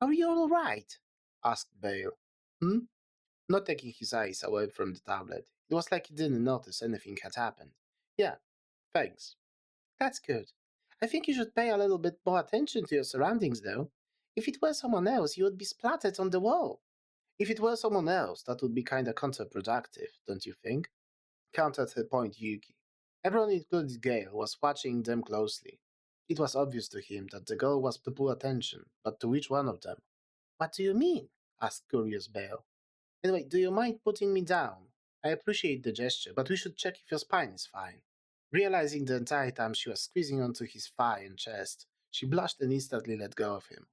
Are you all right? Asked Bale. Hmm? Not taking his eyes away from the tablet. It was like he didn't notice anything had happened. Yeah, thanks. That's good. I think you should pay a little bit more attention to your surroundings, though. If it were someone else, you would be splattered on the wall. If it were someone else, that would be kinda counterproductive, don't you think? Countered her point Yuki. Everyone, including Gale, was watching them closely. It was obvious to him that the goal was to pull attention, but to which one of them? What do you mean? Asked curious Bale. Anyway, do you mind putting me down? I appreciate the gesture, but we should check if your spine is fine. Realizing the entire time she was squeezing onto his thigh and chest, she blushed and instantly let go of him.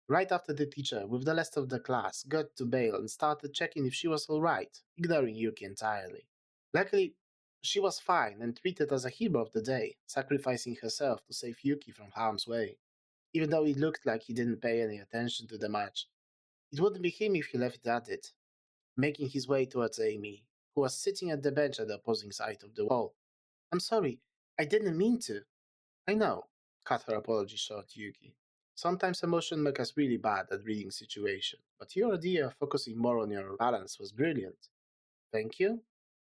Right after the teacher, with the rest of the class, got to Bale and started checking if she was alright, ignoring Yuki entirely. Luckily, she was fine and treated as a hero of the day, sacrificing herself to save Yuki from harm's way. Even though it looked like he didn't pay any attention to the match, it wouldn't be him if he left it at it, making his way towards Amy, who was sitting at the bench at the opposing side of the wall. I'm sorry, I didn't mean to. I know, cut her apology short Yuki. Sometimes emotion make us really bad at reading situation, but your idea of focusing more on your balance was brilliant. Thank you.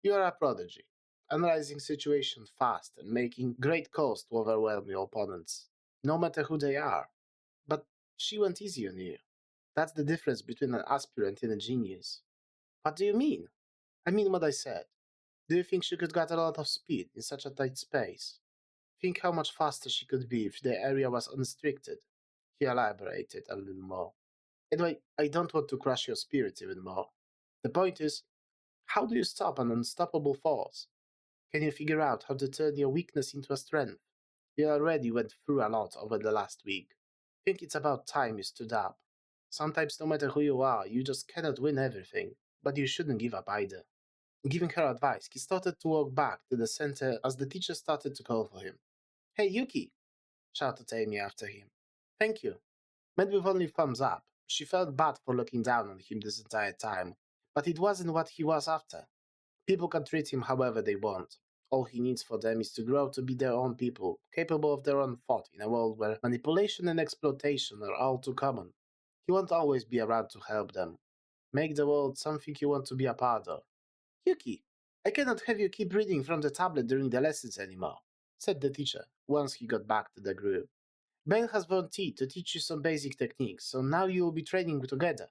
You are a prodigy, analyzing situations fast and making great calls to overwhelm your opponents, no matter who they are. But she went easy on you. That's the difference between an aspirant and a genius. What do you mean? I mean what I said. Do you think she could get a lot of speed in such a tight space? Think how much faster she could be if the area was unrestricted. He elaborated a little more. Anyway, I don't want to crush your spirit even more. The point is, how do you stop an unstoppable force? Can you figure out how to turn your weakness into a strength? You already went through a lot over the last week. Think it's about time you stood up. Sometimes, no matter who you are, you just cannot win everything, but you shouldn't give up either. Giving her advice, he started to walk back to the center as the teacher started to call for him. Hey, Yuki! Shouted Amy after him. Thank you. Met with only thumbs up. She felt bad for looking down on him this entire time, but it wasn't what he was after. People can treat him however they want. All he needs for them is to grow to be their own people, capable of their own thought in a world where manipulation and exploitation are all too common. He won't always be around to help them. Make the world something you want to be a part of. Yuki, I cannot have you keep reading from the tablet during the lessons anymore, said the teacher once he got back to the group. Ben has volunteered to teach you some basic techniques, so now you will be training together.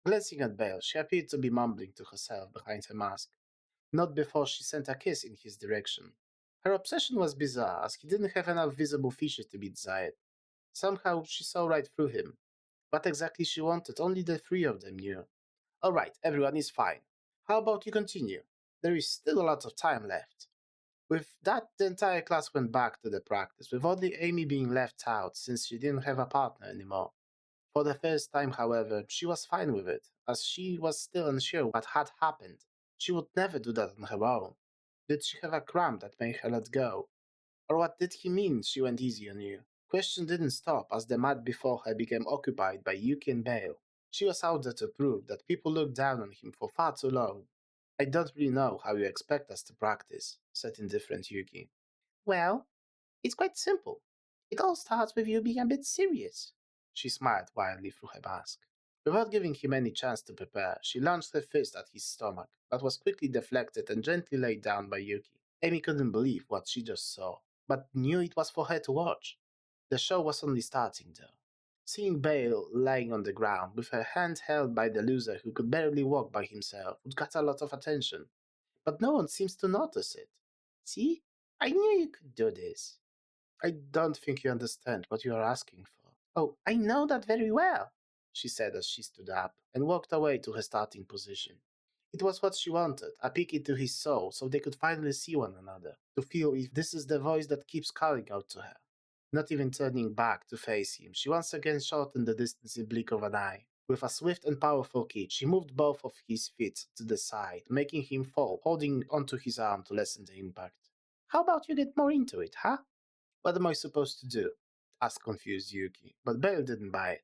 Glancing at Belle, she appeared to be mumbling to herself behind her mask, not before she sent a kiss in his direction. Her obsession was bizarre, as he didn't have enough visible features to be desired. Somehow she saw right through him. What exactly she wanted, only the three of them knew. Alright, everyone is fine. How about you continue? There is still a lot of time left. With that, the entire class went back to the practice, with only Amy being left out since she didn't have a partner anymore. For the first time, however, she was fine with it, as she was still unsure what had happened. She would never do that on her own. Did she have a cramp that made her let go? Or what did he mean she went easy on you? Question didn't stop as the mat before her became occupied by Yuki and Bale. She was out there to prove that people looked down on him for far too long. I don't really know how you expect us to practice, said indifferent Yuki. Well, it's quite simple. It all starts with you being a bit serious. She smiled wildly through her mask. Without giving him any chance to prepare, she launched her fist at his stomach, but was quickly deflected and gently laid down by Yuki. Amy couldn't believe what she just saw, but knew it was for her to watch. The show was only starting, though. Seeing Bale lying on the ground with her hand held by the loser who could barely walk by himself would get a lot of attention, but no one seems to notice it. See? I knew you could do this. I don't think you understand what you are asking for. Oh, I know that very well, she said as she stood up and walked away to her starting position. It was what she wanted, a peek into his soul so they could finally see one another, to feel if this is the voice that keeps calling out to her. Not even turning back to face him, she once again shot in the distance in blink of an eye. With a swift and powerful kick, she moved both of his feet to the side, making him fall, holding onto his arm to lessen the impact. How about you get more into it, huh? What am I supposed to do? Asked confused Yuki, but Bale didn't buy it.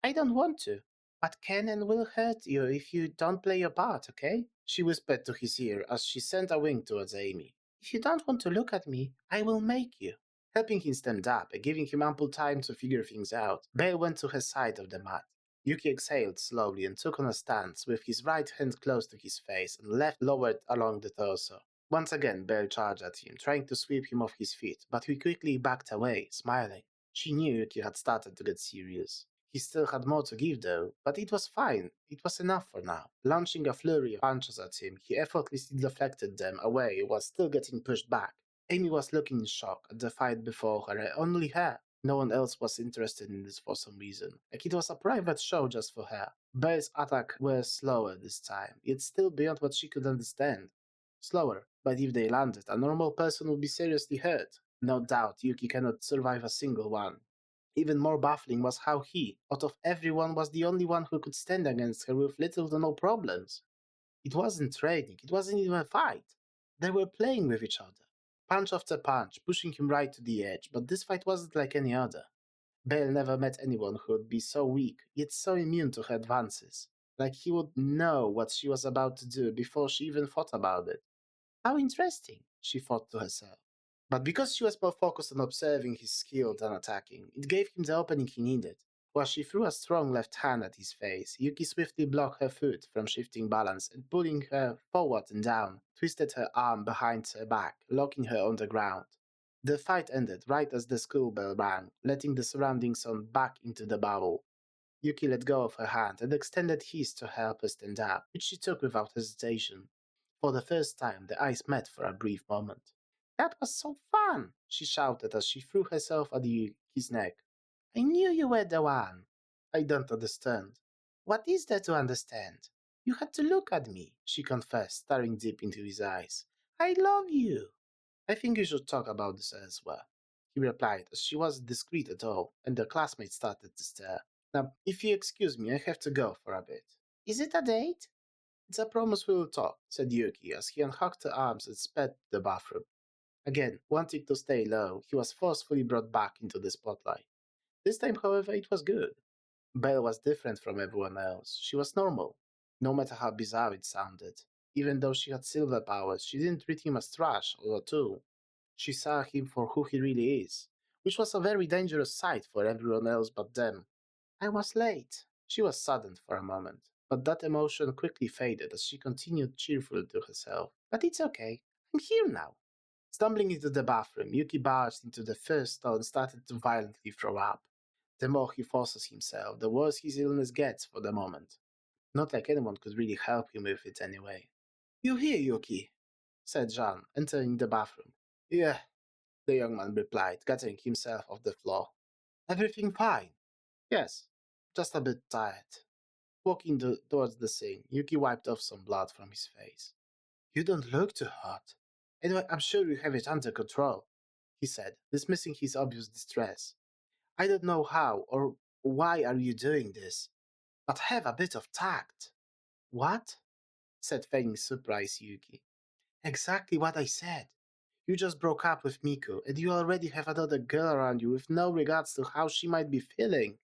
I don't want to. What can and will hurt you if you don't play your part, okay? She whispered to his ear as she sent a wink towards Amy. If you don't want to look at me, I will make you. Helping him stand up and giving him ample time to figure things out, Bale went to her side of the mat. Yuki exhaled slowly and took on a stance with his right hand close to his face and left lowered along the torso. Once again, Belle charged at him, trying to sweep him off his feet, but he quickly backed away, smiling. She knew Yuki had started to get serious. He still had more to give though, but it was fine. It was enough for now. Launching a flurry of punches at him, he effortlessly deflected them away while still getting pushed back. Amy was looking in shock at the fight before her, and only her. No one else was interested in this for some reason. Like it was a private show just for her. Belle's attack was slower this time, yet still beyond what she could understand. Slower, but if they landed, a normal person would be seriously hurt. No doubt Yuki cannot survive a single one. Even more baffling was how he, out of everyone, was the only one who could stand against her with little to no problems. It wasn't training, it wasn't even a fight. They were playing with each other. Punch after punch, pushing him right to the edge, but this fight wasn't like any other. Bale never met anyone who would be so weak, yet so immune to her advances. Like he would know what she was about to do before she even thought about it. How interesting, she thought to herself. But because she was more focused on observing his skill than attacking, it gave him the opening he needed. While she threw a strong left hand at his face, Yuki swiftly blocked her foot from shifting balance and pulling her forward and down, twisted her arm behind her back, locking her on the ground. The fight ended right as the school bell rang, letting the surrounding sound back into the bubble. Yuki let go of her hand and extended his to help her stand up, which she took without hesitation. For the first time, the eyes met for a brief moment. That was so fun! She shouted as she threw herself at his neck. I knew you were the one. I don't understand. What is there to understand? You had to look at me, she confessed, staring deep into his eyes. I love you. I think you should talk about this elsewhere, he replied, as she wasn't discreet at all, and their classmates started to stare. Now, if you excuse me, I have to go for a bit. Is it a date? It's a promise we'll talk, said Yuki as he unhooked her arms and sped to the bathroom. Again, wanting to stay low, he was forcefully brought back into the spotlight. This time, however, it was good. Belle was different from everyone else. She was normal, no matter how bizarre it sounded. Even though she had silver powers, she didn't treat him as trash or a tool. She saw him for who he really is, which was a very dangerous sight for everyone else but them. I was late. She was saddened for a moment, but that emotion quickly faded as she continued cheerfully to herself. But it's okay. I'm here now. Stumbling into the bathroom, Yuki barged into the first stall and started to violently throw up. The more he forces himself, the worse his illness gets for the moment. Not like anyone could really help him with it anyway. You here, Yuki? Said Jean, entering the bathroom. Yeah, the young man replied, getting himself off the floor. Everything fine? Yes, just a bit tired. Walking towards the sink, Yuki wiped off some blood from his face. You don't look too hot. Anyway, I'm sure you have it under control, he said, dismissing his obvious distress. I don't know how or why are you doing this, but have a bit of tact. What? Said feigning surprise Yuki. Exactly what I said. You just broke up with Miku, and you already have another girl around you with no regards to how she might be feeling.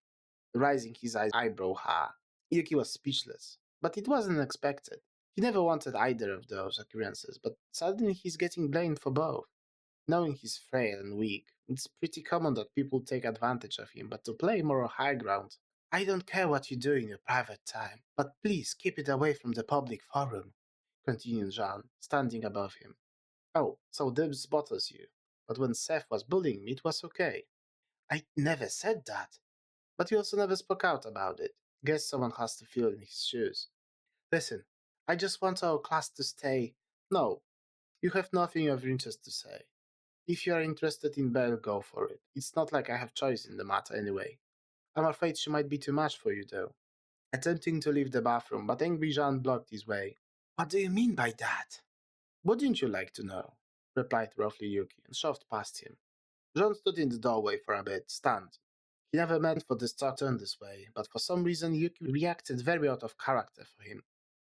Raising his eyebrow high, Yuki was speechless. But it wasn't expected. He never wanted either of those occurrences, but suddenly he's getting blamed for both. Knowing he's frail and weak, it's pretty common that people take advantage of him, but to play moral high ground, I don't care what you do in your private time, but please keep it away from the public forum, continued Jean, standing above him. Oh, so Dibs bothers you. But when Seth was bullying me, it was okay. I never said that. But you also never spoke out about it. Guess someone has to feel in his shoes. Listen, I just want our class to stay. No, you have nothing of interest to say. If you are interested in Belle, go for it. It's not like I have choice in the matter anyway. I'm afraid she might be too much for you, though. Attempting to leave the bathroom, but angry Jean blocked his way. What do you mean by that? Wouldn't you like to know? Replied roughly Yuki, and shoved past him. Jean stood in the doorway for a bit, stunned. He never meant for this talk to turn this way, but for some reason Yuki reacted very out of character for him.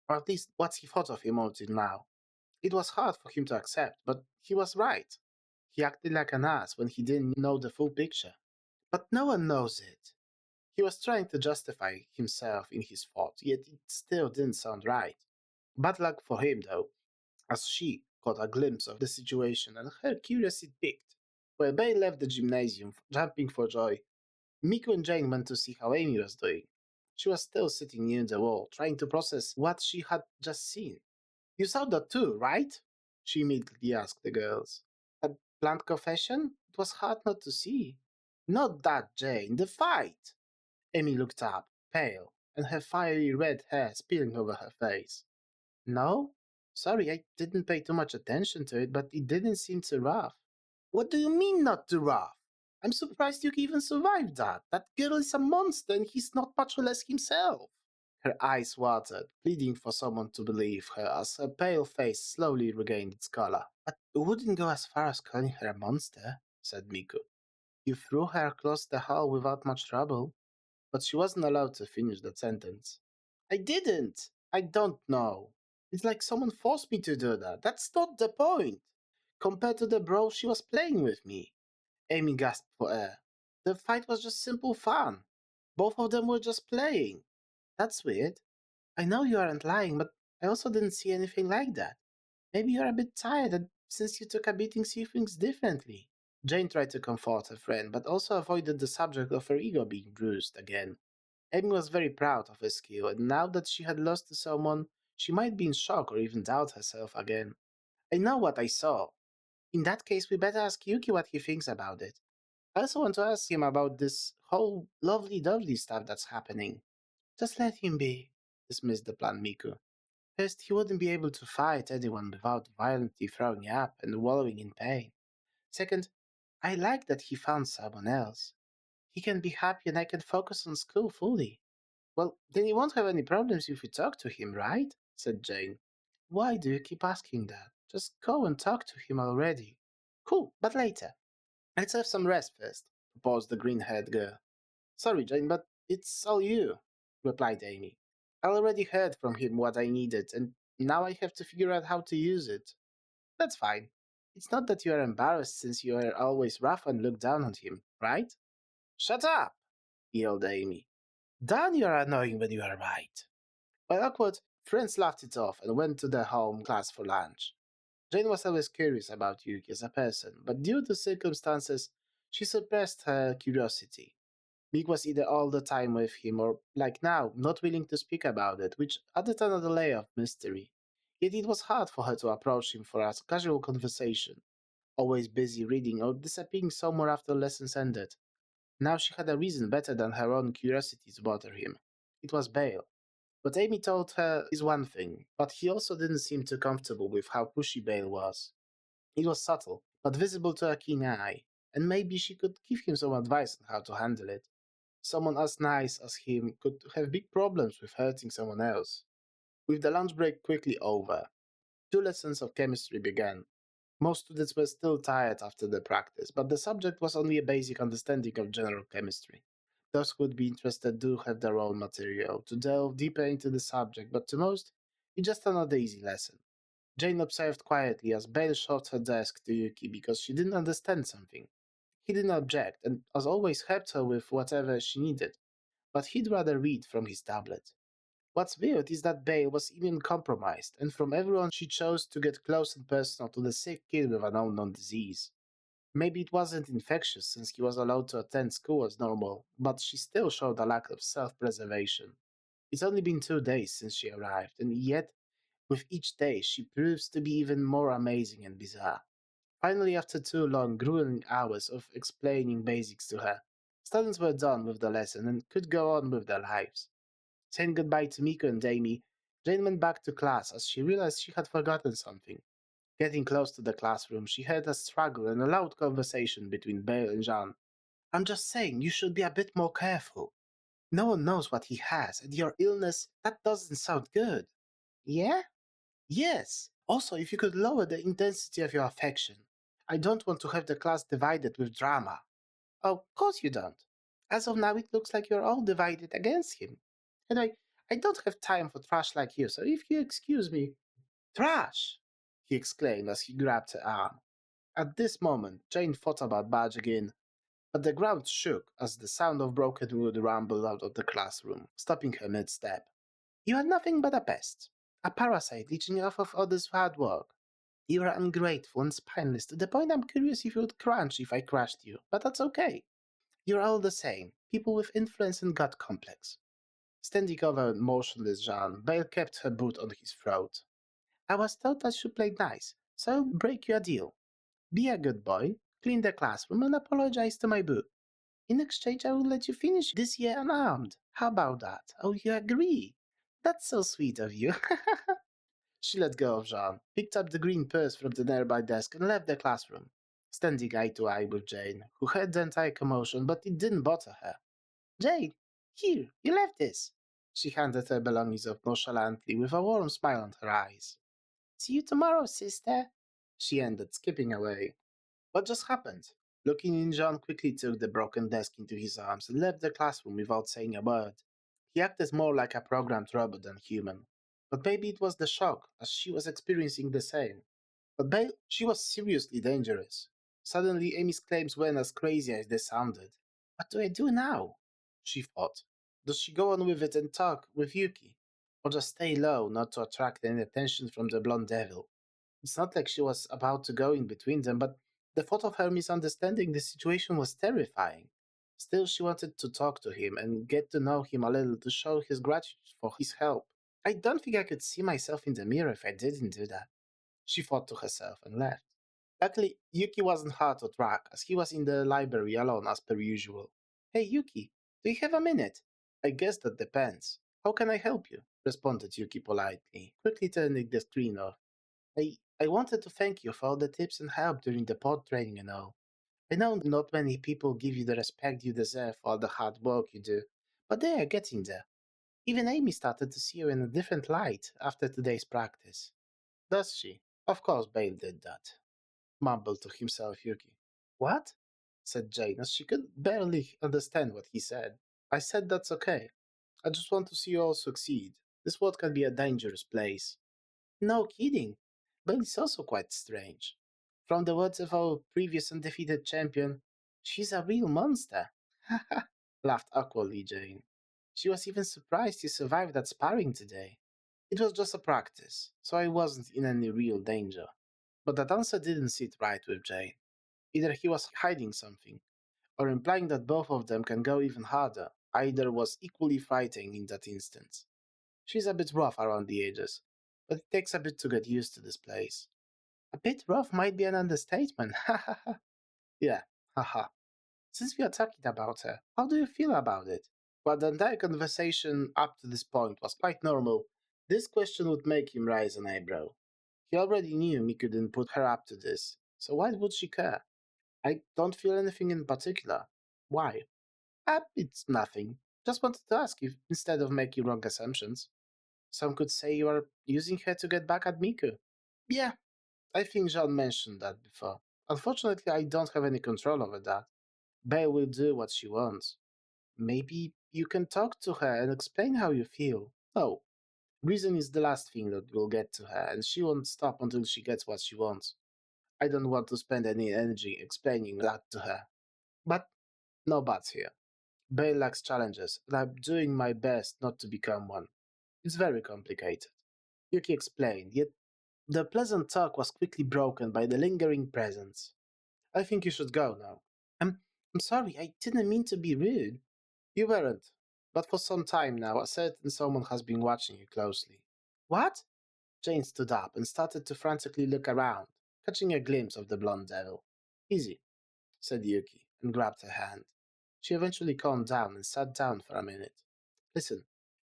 Or at least what he thought of him until now. It was hard for him to accept, but he was right. He acted like an ass when he didn't know the full picture. But no one knows it. He was trying to justify himself in his thought, yet it still didn't sound right. Bad luck for him, though, as she caught a glimpse of the situation and her curiosity piqued. While Bay left the gymnasium, jumping for joy, Miku and Jane went to see how Amy was doing. She was still sitting near the wall, trying to process what she had just seen. You saw that too, right? She immediately asked the girls. A blunt confession? It was hard not to see. Not that, Jane, the fight! Amy looked up, pale, and her fiery red hair spilling over her face. No? Sorry, I didn't pay too much attention to it, but it didn't seem too rough. What do you mean not too rough? I'm surprised you even survived that. That girl is a monster and he's not much less himself. Her eyes watered, pleading for someone to believe her as her pale face slowly regained its color. I wouldn't go as far as calling her a monster, said Miku. You threw her across the hall without much trouble. But she wasn't allowed to finish that sentence. I didn't! I don't know. It's like someone forced me to do that. That's not the point. Compared to the bro she was playing with me. Amy gasped for air. The fight was just simple fun. Both of them were just playing. That's weird. I know you aren't lying, but I also didn't see anything like that. Maybe you're a bit tired and since you took a beating see things differently. Jane tried to comfort her friend, but also avoided the subject of her ego being bruised again. Amy was very proud of her skill, and now that she had lost to someone, she might be in shock or even doubt herself again. I know what I saw. In that case, we better ask Yuki what he thinks about it. I also want to ask him about this whole lovely-dovely stuff that's happening. Just let him be, dismissed the plan Miku. First, he wouldn't be able to fight anyone without violently throwing up and wallowing in pain. Second, I like that he found someone else. He can be happy and I can focus on school fully. Well, then you won't have any problems if you talk to him, right? Said Jane. Why do you keep asking that? Just go and talk to him already. Cool, but later. Let's have some rest first, proposed the green-haired girl. Sorry, Jane, but it's all you, replied Amy. I already heard from him what I needed, and now I have to figure out how to use it. That's fine. It's not that you are embarrassed since you are always rough and look down on him, right? Shut up, yelled Amy. Darn, you are annoying when you are right. By awkward, friends laughed it off and went to their home class for lunch. Jane was always curious about Yuki as a person, but due to circumstances, she suppressed her curiosity. Meek was either all the time with him or, like now, not willing to speak about it, which added another layer of mystery. Yet it was hard for her to approach him for a casual conversation, always busy reading or disappearing somewhere after lessons ended. Now she had a reason better than her own curiosity to bother him. It was Bale. What Amy told her is one thing, but he also didn't seem too comfortable with how pushy Bale was. It was subtle, but visible to a keen eye, and maybe she could give him some advice on how to handle it. Someone as nice as him could have big problems with hurting someone else. With the lunch break quickly over, 2 lessons of chemistry began. Most students were still tired after the practice, but the subject was only a basic understanding of general chemistry. Those who would be interested do have their own material to delve deeper into the subject, but to most, it's just another easy lesson. Jane observed quietly as Belle shoved her desk to Yuki because she didn't understand something. He didn't object, and as always helped her with whatever she needed, but he'd rather read from his tablet. What's weird is that Bale was immune compromised, and from everyone she chose to get close and personal to the sick kid with an unknown disease. Maybe it wasn't infectious since he was allowed to attend school as normal, but she still showed a lack of self-preservation. It's only been 2 days since she arrived, and yet, with each day, she proves to be even more amazing and bizarre. Finally, after 2 long, grueling hours of explaining basics to her, students were done with the lesson and could go on with their lives. Saying goodbye to Miko and Amy, Jane went back to class as she realized she had forgotten something. Getting close to the classroom, she heard a struggle and a loud conversation between Bale and Jean. I'm just saying, you should be a bit more careful. No one knows what he has, and your illness, that doesn't sound good. Yeah? Yes. Also, if you could lower the intensity of your affection. I don't want to have the class divided with drama. Oh, of course you don't. As of now, it looks like you're all divided against him. And I don't have time for trash like you, so if you excuse me. Trash! He exclaimed as he grabbed her arm. At this moment, Jane thought about barging in, but the ground shook as the sound of broken wood rumbled out of the classroom, stopping her mid-step. You are nothing but a pest, a parasite leeching off of others' hard work. You are ungrateful and spineless to the point I'm curious if you would crunch if I crushed you, but that's okay. You're all the same, people with influence and gut complex. Standing over motionless Jean, Bale kept her boot on his throat. I was told I should play nice, so I'll break you a deal. Be a good boy, clean the classroom, and apologize to my boo. In exchange, I will let you finish this year unarmed. How about that? Oh, you agree? That's so sweet of you. She let go of Jean, picked up the green purse from the nearby desk, and left the classroom, standing eye to eye with Jane, who heard the entire commotion, but it didn't bother her. Jane, here, you left this. She handed her belongings off nonchalantly, with a warm smile on her eyes. See you tomorrow, sister, she ended, skipping away. What just happened? Looking in, John quickly took the broken desk into his arms and left the classroom without saying a word. He acted more like a programmed robot than human. But maybe it was the shock, as she was experiencing the same. But she was seriously dangerous. Suddenly, Amy's claims weren't as crazy as they sounded. What do I do now? She thought. Does she go on with it and talk with Yuki? Or just stay low, not to attract any attention from the blonde devil? It's not like she was about to go in between them, but the thought of her misunderstanding the situation was terrifying. Still, she wanted to talk to him and get to know him a little to show his gratitude for his help. I don't think I could see myself in the mirror if I didn't do that, she thought to herself and left. Luckily, Yuki wasn't hard to track, as he was in the library alone as per usual. Hey Yuki, do you have a minute? I guess that depends. How can I help you? Responded Yuki politely, quickly turning the screen off. I wanted to thank you for all the tips and help during the pod training and all. I know not many people give you the respect you deserve for all the hard work you do, but they are getting there. Even Amy started to see you in a different light after today's practice. Does she? Of course Bale did that, mumbled to himself Yuki. What? Said Jane, as she could barely understand what he said. I said that's okay. I just want to see you all succeed. This world can be a dangerous place. No kidding. But it's also quite strange. From the words of our previous undefeated champion, she's a real monster. Laughed awkwardly Jane. She was even surprised you survived that sparring today. It was just a practice, so I wasn't in any real danger. But that answer didn't sit right with Jane. Either he was hiding something, or implying that both of them can go even harder. Either was equally frightening in that instance. She's a bit rough around the edges, but it takes a bit to get used to this place. A bit rough might be an understatement. Ha ha ha. Yeah, haha. Since we are talking about her, how do you feel about it? While the entire conversation up to this point was quite normal, this question would make him raise an eyebrow. He already knew Miku didn't put her up to this, so why would she care? I don't feel anything in particular. Why? It's nothing. Just wanted to ask you instead of making wrong assumptions. Some could say you are using her to get back at Miku. Yeah, I think Jean mentioned that before. Unfortunately, I don't have any control over that. Belle will do what she wants. Maybe you can talk to her and explain how you feel. No, reason is the last thing that will get to her, and she won't stop until she gets what she wants. I don't want to spend any energy explaining that to her. But no buts here. Bale likes challenges, and I'm doing my best not to become one. It's very complicated. Yuki explained, yet the pleasant talk was quickly broken by the lingering presence. I think you should go now. I'm sorry, I didn't mean to be rude. You weren't. But for some time now, a certain someone has been watching you closely. What? Jane stood up and started to frantically look around, catching a glimpse of the blonde devil. Easy, said Yuki, and grabbed her hand. She eventually calmed down and sat down for a minute. Listen,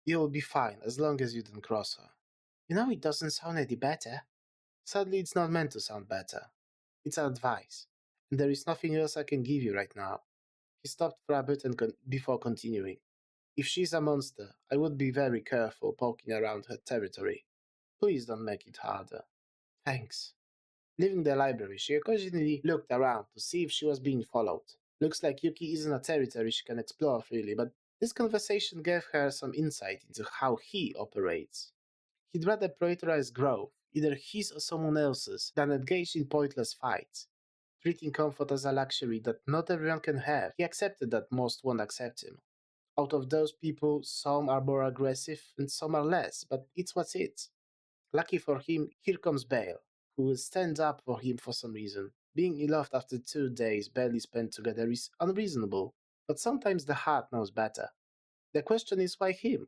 you'll be fine as long as you don't cross her. You know it doesn't sound any better. Sadly, it's not meant to sound better. It's advice, and there is nothing else I can give you right now. He stopped for a bit and before continuing. If she's a monster, I would be very careful poking around her territory. Please don't make it harder. Thanks. Leaving the library, she occasionally looked around to see if she was being followed. Looks like Yuki isn't a territory she can explore freely, but this conversation gave her some insight into how he operates. He'd rather prioritize growth, either his or someone else's, than engage in pointless fights. Treating comfort as a luxury that not everyone can have, he accepted that most won't accept him. Out of those people, some are more aggressive and some are less, but it's what it's. Lucky for him, here comes Bale, who will stand up for him for some reason. Being loved after 2 days barely spent together is unreasonable, but sometimes the heart knows better. The question is why him?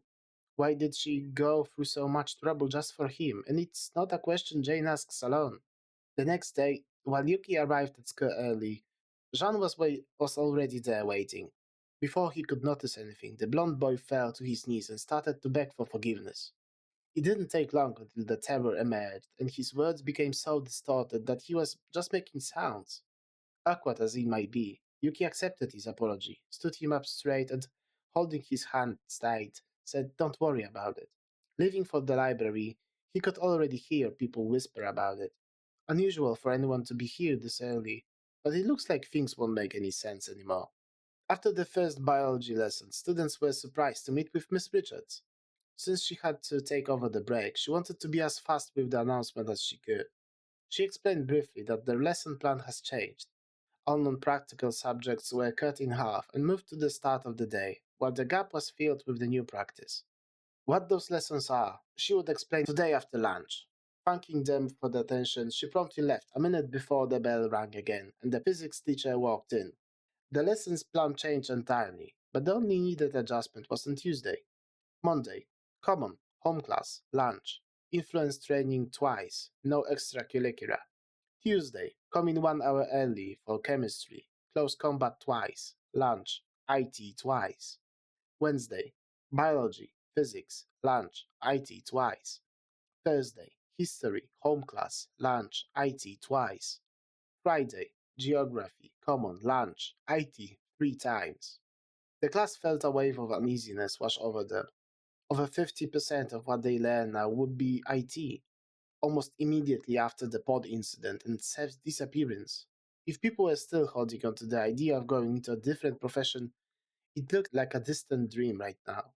Why did she go through so much trouble just for him? And it's not a question Jane asks alone. The next day, while Yuki arrived at school early, Jean was already there waiting. Before he could notice anything, the blond boy fell to his knees and started to beg for forgiveness. It didn't take long until the terror emerged, and his words became so distorted that he was just making sounds. Awkward as it might be, Yuki accepted his apology, stood him up straight, and, holding his hand tight, said, "Don't worry about it." Leaving for the library, he could already hear people whisper about it. Unusual for anyone to be here this early, but it looks like things won't make any sense anymore. After the first biology lesson, students were surprised to meet with Miss Richards. Since she had to take over the break, she wanted to be as fast with the announcement as she could. She explained briefly that their lesson plan has changed. All non-practical subjects were cut in half and moved to the start of the day, while the gap was filled with the new practice. What those lessons are, she would explain today after lunch. Thanking them for the attention, she promptly left a minute before the bell rang again and the physics teacher walked in. The lessons plan changed entirely, but the only needed adjustment was on Tuesday. Monday, common, home class, lunch, influence training twice, no extracurricular. Tuesday, come in 1 hour early for chemistry, close combat twice, lunch, IT twice. Wednesday, biology, physics, lunch, IT twice. Thursday, history, home class, lunch, IT twice. Friday, geography, common, lunch, IT 3 times. The class felt a wave of uneasiness wash over them. Over 50% of what they learn now would be IT, almost immediately after the pod incident and Seth's disappearance. If people were still holding on to the idea of going into a different profession, it looked like a distant dream right now.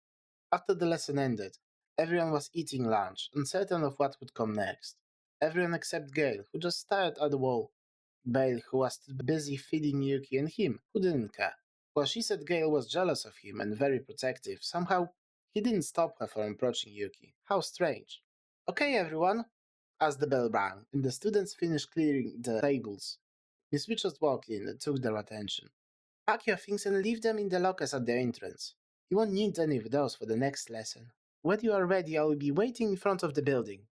After the lesson ended, everyone was eating lunch, uncertain of what would come next. Everyone except Gail, who just stared at the wall. Bale, who was too busy feeding Yuki, and him, who didn't care. While she said Gail was jealous of him and very protective, somehow he didn't stop her from approaching Yuki. How strange. "Okay, everyone," as the bell rang, and the students finished clearing the tables. Miss Richards walked in and took their attention. "Pack your things and leave them in the lockers at the entrance. You won't need any of those for the next lesson. When you are ready, I will be waiting in front of the building."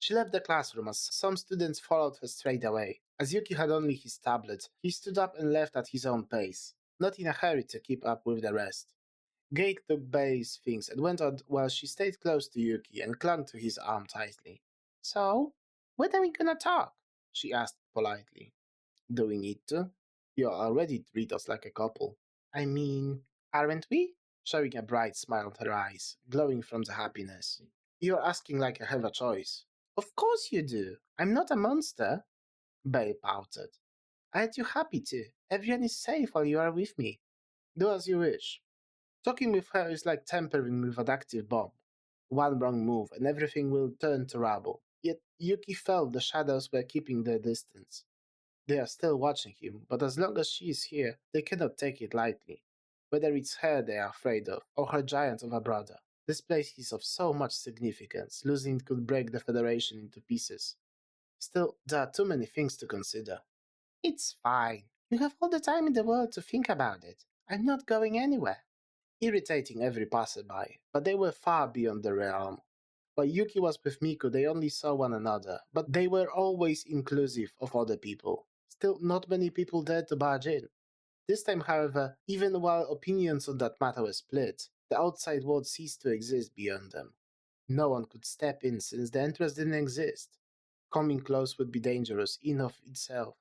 She left the classroom as some students followed her straight away. As Yuki had only his tablet, he stood up and left at his own pace, not in a hurry to keep up with the rest. Gate took Bay's things and went out while she stayed close to Yuki and clung to his arm tightly. "So, when are we gonna talk?" she asked politely. "Do we need to? You already treat us like a couple." "I mean, aren't we?" Showing a bright smile in her eyes, glowing from the happiness. "You're asking like I have a choice." "Of course you do. I'm not a monster." Bay pouted. "Aren't you happy too? Everyone is safe while you are with me." "Do as you wish." Talking with her is like tampering with an active bomb. One wrong move and everything will turn to rubble. Yet Yuki felt the shadows were keeping their distance. They are still watching him, but as long as she is here, they cannot take it lightly. Whether it's her they are afraid of, or her giant of a brother. This place is of so much significance, losing it could break the Federation into pieces. Still, there are too many things to consider. "It's fine. You have all the time in the world to think about it. I'm not going anywhere." Irritating every passerby, but they were far beyond the realm. While Yuki was with Miku, they only saw one another, but they were always inclusive of other people. Still, not many people dared to barge in. This time, however, even while opinions on that matter were split, the outside world ceased to exist beyond them. No one could step in since the entrance didn't exist. Coming close would be dangerous in of itself.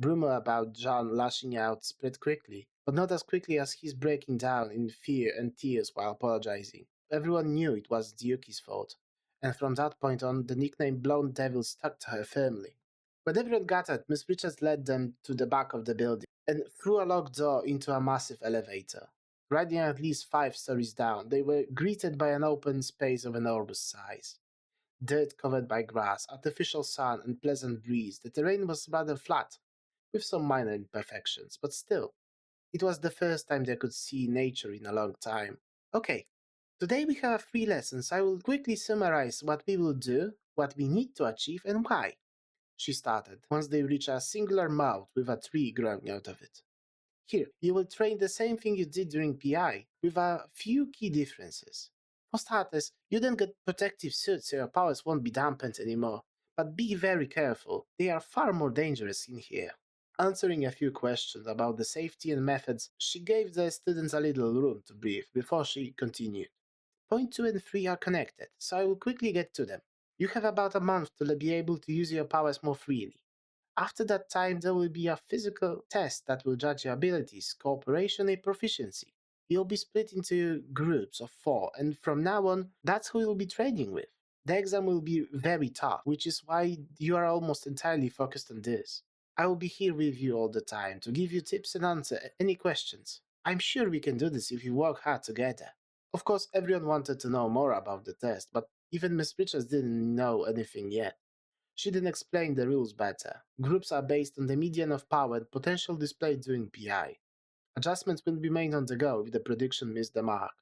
Rumor about John lashing out spread quickly, but not as quickly as his breaking down in fear and tears while apologizing. Everyone knew it was Yuki's fault, and from that point on, the nickname Blonde Devil stuck to her firmly. When everyone gathered, Miss Richards led them to the back of the building and through a locked door into a massive elevator. Riding at least 5 stories down, they were greeted by an open space of enormous size. Dirt covered by grass, artificial sun, and pleasant breeze, the terrain was rather flat, with some minor imperfections, but still, it was the first time they could see nature in a long time. "Okay, today we have 3 lessons. I will quickly summarize what we will do, what we need to achieve, and why," she started, once they reached a singular mouth with a tree growing out of it. "Here, you will train the same thing you did during PI, with a few key differences. For starters, you then get protective suits so your powers won't be dampened anymore. But be very careful, they are far more dangerous in here. Answering a few questions about the safety and methods, she gave the students a little room to breathe before she continued. Point 2 and 3 are connected, so I will quickly get to them. You have about a month to be able to use your powers more freely. After that time, there will be a physical test that will judge your abilities, cooperation, and proficiency. You'll be split into groups of 4, and from now on, that's who you'll be training with. The exam will be very tough, which is why you are almost entirely focused on this. I will be here with you all the time to give you tips and answer any questions. I'm sure we can do this if we work hard together. Of course, everyone wanted to know more about the test, but even Miss Richards didn't know anything yet. She didn't explain the rules better. Groups are based on the median of power and potential displayed during PI. Adjustments will be made on the go if the prediction missed the mark.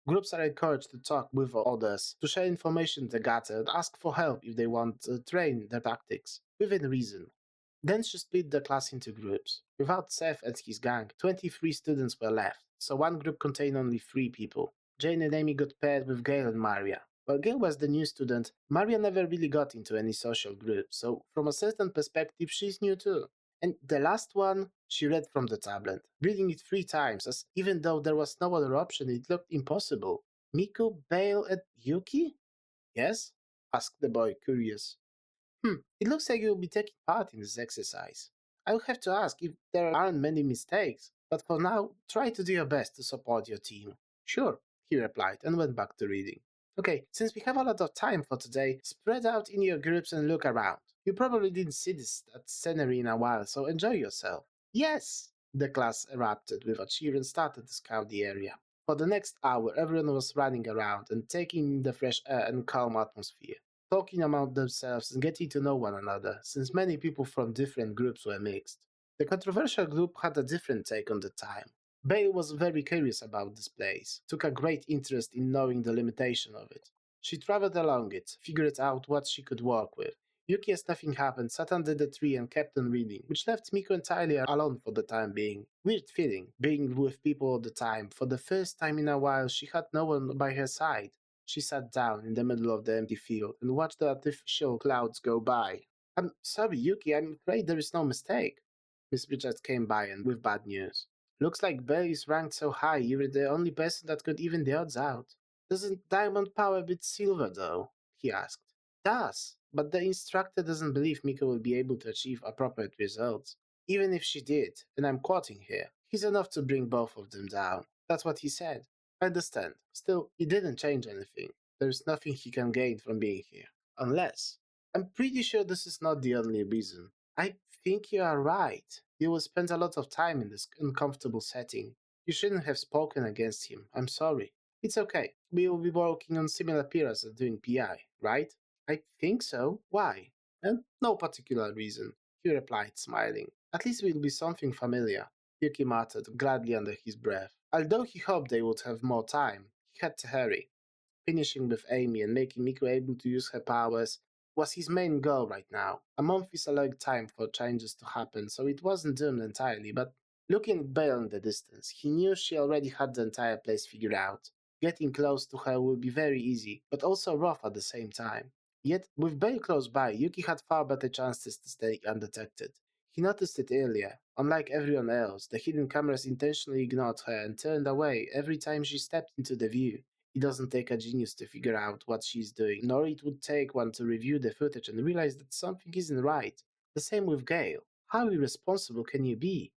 Groups are encouraged to talk with others, to share information they gather, and ask for help if they want to train their tactics, within reason. Then she split the class into groups. Without Seth and his gang, 23 students were left, so one group contained only 3 people. Jane and Amy got paired with Gail and Maria. While Gail was the new student, Maria never really got into any social group, so from a certain perspective, she's new too. And the last one, she read from the tablet, reading it 3 times, as even though there was no other option, it looked impossible. Miku, Bale, and Yuki? Yes? Asked the boy, curious. It looks like you'll be taking part in this exercise. I'll have to ask if there aren't many mistakes, but for now, try to do your best to support your team. Sure, he replied and went back to reading. Okay, since we have a lot of time for today, spread out in your groups and look around. You probably didn't see this scenery in a while, so enjoy yourself. Yes! The class erupted with a cheer and started to scout the area. For the next hour, everyone was running around and taking in the fresh air and calm atmosphere, talking among themselves and getting to know one another, since many people from different groups were mixed. The controversial group had a different take on the time. Bale was very curious about this place, took a great interest in knowing the limitation of it. She traveled along it, figured out what she could work with. Yuki, as nothing happened, sat under the tree and kept on reading, which left Miko entirely alone for the time being. Weird feeling, being with people all the time. For the first time in a while, she had no one by her side. She sat down in the middle of the empty field and watched the artificial clouds go by. I'm sorry, Yuki, I'm afraid there is no mistake. Miss Richards came by and with bad news. Looks like Bell is ranked so high, you're the only person that could even the odds out. Doesn't diamond power beat silver, though? He asked. Does, but the instructor doesn't believe Miko will be able to achieve appropriate results. Even if she did, and I'm quoting here, he's enough to bring both of them down. That's what he said. I understand. Still, it didn't change anything. There's nothing he can gain from being here. Unless. I'm pretty sure this is not the only reason. I think you are right. You will spend a lot of time in this uncomfortable setting. You shouldn't have spoken against him. I'm sorry. It's okay. We will be working on similar periods as doing PI, right? I think so. Why? No particular reason, he replied, smiling. At least it will be something familiar. Yuki muttered, gladly under his breath. Although he hoped they would have more time, he had to hurry. Finishing with Amy and making Miko able to use her powers was his main goal right now. A month is a long time for changes to happen, so it wasn't doomed entirely, but looking at Belle in the distance, he knew she already had the entire place figured out. Getting close to her would be very easy, but also rough at the same time. Yet, with Bale close by, Yuki had far better chances to stay undetected. He noticed it earlier. Unlike everyone else, the hidden cameras intentionally ignored her and turned away every time she stepped into the view. It doesn't take a genius to figure out what she's doing, nor it would take one to review the footage and realize that something isn't right. The same with Gale. How irresponsible can you be?